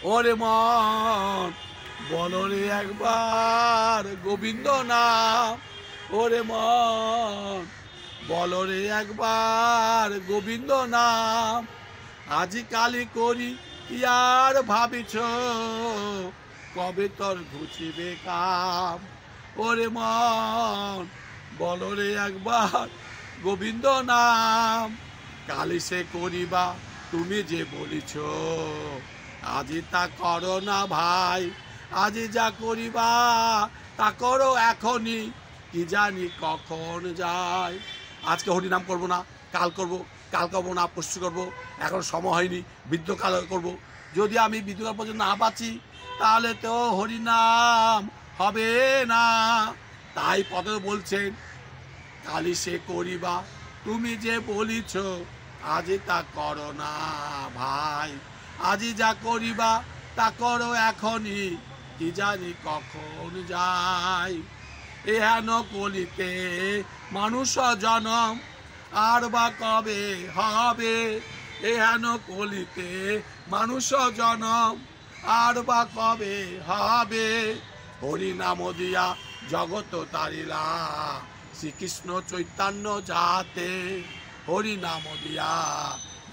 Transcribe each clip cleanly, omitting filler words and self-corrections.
ওরে মন বলো রে একবার গোবিন্দ নাম। ওরে মন বলো রে একবার গোবিন্দ নাম। আজি কালি করি কি আর ভাবিছ, কবে তোর ঘুচিবে কাম। ওরে মন বলো রে একবার গোবিন্দ নাম। কালি সে করিবা তুমি যে বলিছ, আজি তা করো না ভাই। আজি যা করিবা তা করো এখনই, কি জানি কখন যায়। আজকে হরিনাম করব না, কাল করব, কাল করবো না, পরশু করবো, এখন সময় হয়নি, বৃদ্ধকাল করব। যদি আমি বৃদ্ধকাল পর্যন্ত না বাঁচি তাহলে তো হরিনাম হবে না। তাই পদ বলছেন কালি সে করিবা তুমি যে বলিছ, আজি তা করো না ভাই। আজি যা করিবা তা করো এখনই, কি জানি কখন যায়। এহেন কলিতে মানুষ জনম আর বা কবে হবে। এহেন কলিতে মানুষ জনম আর বা কবে হবে। হরিনাম দিয়া জগত তারিলা, শ্রীকৃষ্ণ চৈতন্য যাতে। হরিনাম দিয়া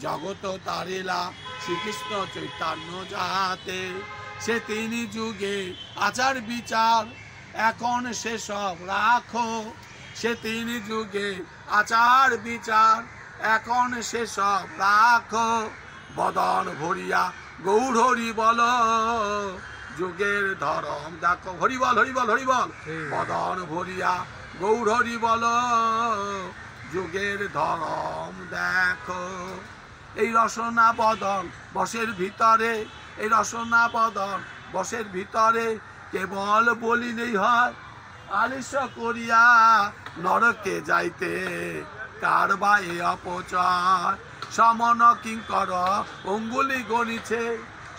জগত তারিলা, শ্রীকৃষ্ণ চৈতন্য যাতে। সে তিনি যুগে আচার বিচার এখন সেসব রাখো। সে তিনি যুগে আচার বিচার এখন সেসব রাখো। বদন ভরিয়া গৌর হরি বল, যুগের ধরম দেখো। হরি বল হরি বল হরি বল। বদন ভরিয়া গৌর হরি বল, যুগের ধরম দেখো। এই রসনা বদন বসের ভিতরে, এই রসনা বদন বসের ভিতরে কেবল বলি নেই হয় আলিস করিয়া নরকে যাইতে। কার বা এ অপচয় সমন কিঙ্কর অঙ্গুলি গণিছে।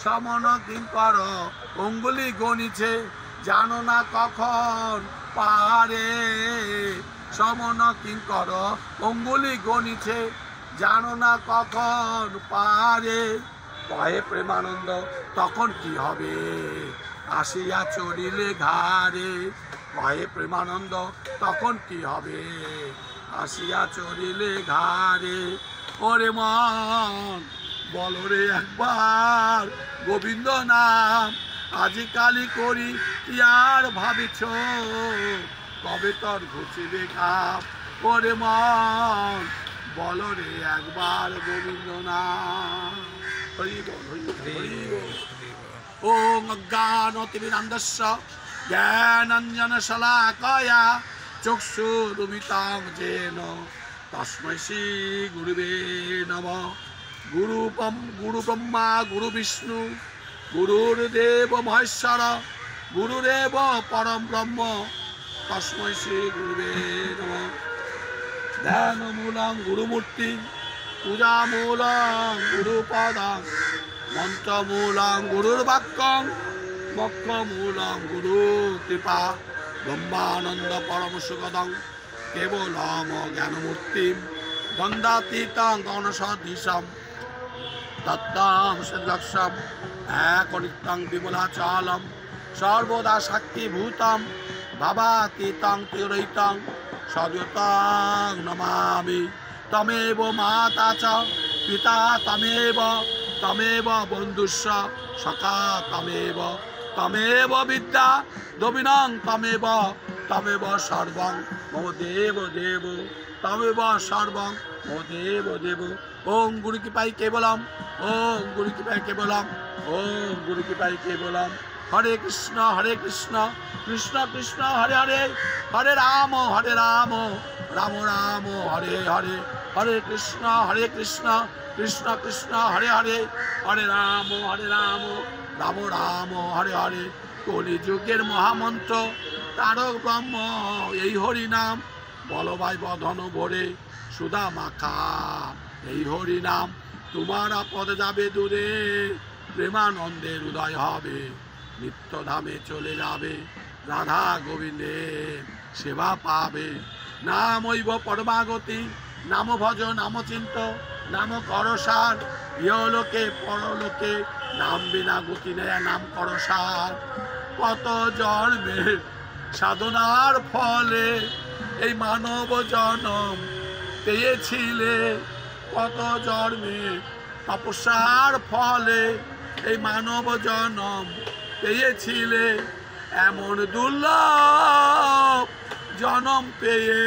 সমন কিঙ্কর অঙ্গুলি গণিছে, জানো না কখন পারে। সমন কিঙ্কর অঙ্গুলি গণিছে, জানো না কখন পারে। কয়ে প্রেমানন্দ তখন কি হবে, আসিয়া চড়িলে ঘাড়ে। কয়ে প্রেমানন্দ তখন কি হবে, আসিয়া চড়িলে ঘাড়ে। ওরে মন বলো রে একবার গোবিন্দ নাম। আজি কালি করি কি আর ভাবিছ, কবে তোর ঘুচিবে কাম। ওরে মন বলো রে একবার গোবিন্দ নাম। হরি বল হরি বল হরি বল। ওং অজ্ঞানতিমিরান্ধস্য জ্ঞানাঞ্জন শলাকয়া চক্ষুরুমিলিতং যেন তস্मै শ্রী গুরুবে নমঃ। গুরু ব্রহ্মা গুরু বিষ্ণু গুরুর্দেব মহেশ্বর, গুরুরেব পরম ব্রহ্ম তস্मै শ্রী গুরুবে নমঃ। ধ্যানমূলং গুরুমূর্তি, পূজামূলং গুরুপদং, মন্ত্রমূলং গুরুর্বাক্যং, মোক্ষমূলং গুরু কৃপা। ব্রহ্মানন্দ পরম সুখদং কেবলম জ্ঞানমূর্তিম, দ্বন্দ্বাতীতং গণসদৃশম তত্ত্বং সদলক্ষ্যম। একনিত্যং বিমলাচলম সর্বদা সাক্ষীভূতম, ভাবাতীতং তিরোহিতং সদয়তং নমামি। তমেব মাতা চ পিতা তমেব, তমেব বন্ধুস্য সখা তমেব। তমেব বিদ্যা দ্রবিণং তমেব, তমেব সর্বং মম দেব দেব। তমেব সর্বং মম দেব দেব। ওম গুরু কৃপাই কেবলম, ওম গুরু কৃপাই কেবলম, ওম গুরু কৃপাই কেবলম। হরে কৃষ্ণ কৃষ্ণ কৃষ্ণ হরে হরে, হরে রাম রাম রাম হরে হরে। হরে কৃষ্ণ কৃষ্ণ কৃষ্ণ হরে হরে, হরে রাম রাম রাম হরে হরে। কলিযুগের মহামন্ত্র তারক ব্রহ্ম এই হরিনাম। বলো ভাই বধন ভরে সুধা মাখা এই হরিনাম। তোমার পদে যাবে দূরে, প্রেমানন্দের উদয় হবে, নিত্যধামে চলে যাবে, রাধা গোবিন্দের সেবা পাবে। নাম ঐব পরমাগতি, নাম ভজ নাম চিন্ত, নাম করো সার, ইহলোকে পরলোকে নাম বিনা গতি নেয়, নাম করো সার। কত জন্মের সাধনার ফলে এই মানব জনম পেয়েছিলে, কত জন্মের তপস্যার ফলে এই মানব জনম পেয়েছিলে। এমন দুর্লভ জনম পেয়ে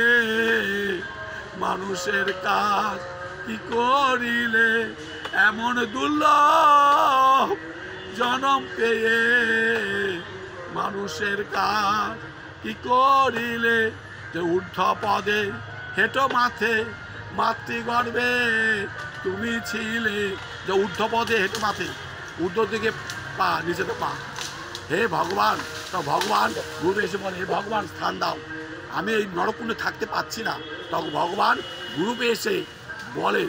মানুষের কাজ কি করিলে, এমন দুর্লভ জনম পেয়ে মানুষের কাজ কি করিলে। যে ঊর্ধ্ব পদে হেঁটো মাথে মাতৃগর্ভে তুমি ছিলে, যে ঊর্ধ্ব পদে হেঁটো মাথে, ঊর্ধ্ব দিকে পা নিচেতে পা। হে ভগবান, তো ভগবান গুরু এসে বলে, হে ভগবান স্থান দাও, আমি এই নরকুণ্ডে থাকতে পারছি না। তখন ভগবান গুরুপে এসে বলে,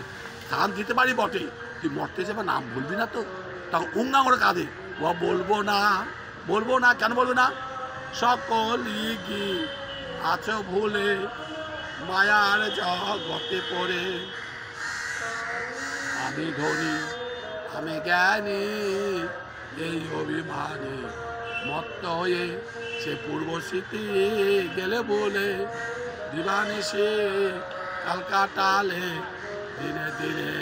স্থান দিতে পারি বটে, তুই মরতে যাবে, নাম বলবি না তো? তখন উঙ্গা করে কাঁদে, ও বলবো না, বলবো না। কেন বলবো না? সকলই কি আছো ভুলে মায়ার জগতে পড়ে, আমি ধনী আমি জ্ঞানী এই অভিমানে মত্ত হয়ে সে পূর্ব স্মৃতি গেলে বলে, দিবানিশে কালকাটালে দিনে দিনে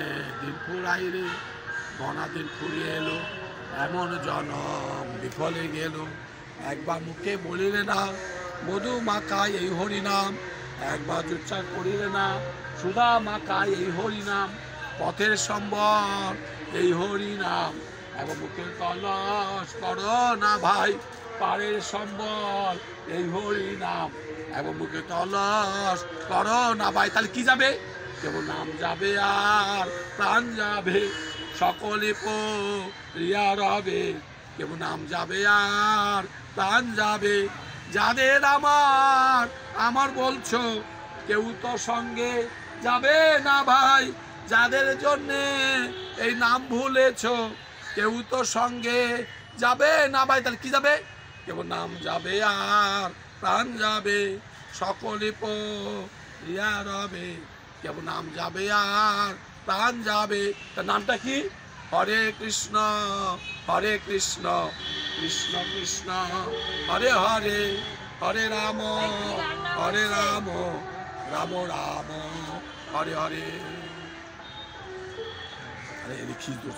দিন ফুরাইলে, গনা দিন ফুরিয়ে এলো এমন জনম বিফলে গেল। একবার মুখে বলিলে না মধু মাখায় এই হরিনাম, একবার উচ্চার করিলে না সুধা মাখায় এই হরিনাম। পথের সম্বর এই হরিনাম, এবং মুখের কলস করো না ভাই, পাড়ের সম্বল এই হরিনাম, এবং মুখে তলস করো না ভাই। তাহলে কি যাবে? কেবল নাম যাবে আর প্রাণ যাবে, সকলে রিয়া রবে, কেবল নাম যাবে আর প্রাণ যাবে। যাদের আমার আমার বলছো কেউ তো সঙ্গে যাবে না ভাই, যাদের জন্যে এই নাম ভুলেছো কেউ তো সঙ্গে যাবে না ভাই। তাহলে কি যাবে? কেবল নাম যাবে আর প্রাণ যাবে, সকলে রিয়া রবে, কেবল নাম যাবে আর প্রাণ যাবে। তার নামটা কি? হরে কৃষ্ণ কৃষ্ণ কৃষ্ণ হরে হরে, হরে রাম রাম রাম হরে হরে। আরে লিখিস তো